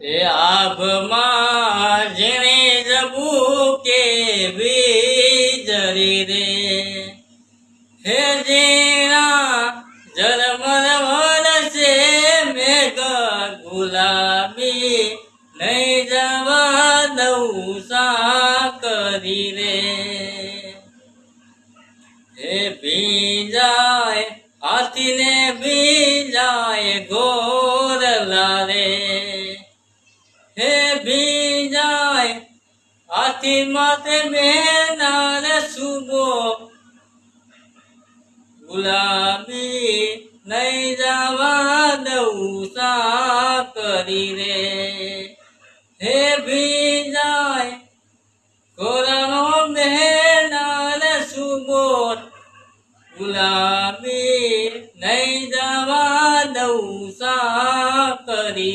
એ આભમાં જેણે જબું કે વીજળી રે હે જેણા ઝરમર વરસે મેઘ ગુલાબી નહીં જવા દઉં સાકરી રે હે ભીંજાય હાથીને ભીંજાય ગોરલા રે હે ભીંજાય હાથી માથે બેનાર સુબો ગુલાબી નહીં જવા દઉં સાકરી રે હે ભીંજાય કોરાનો બેનાર સુબો ગુલાબી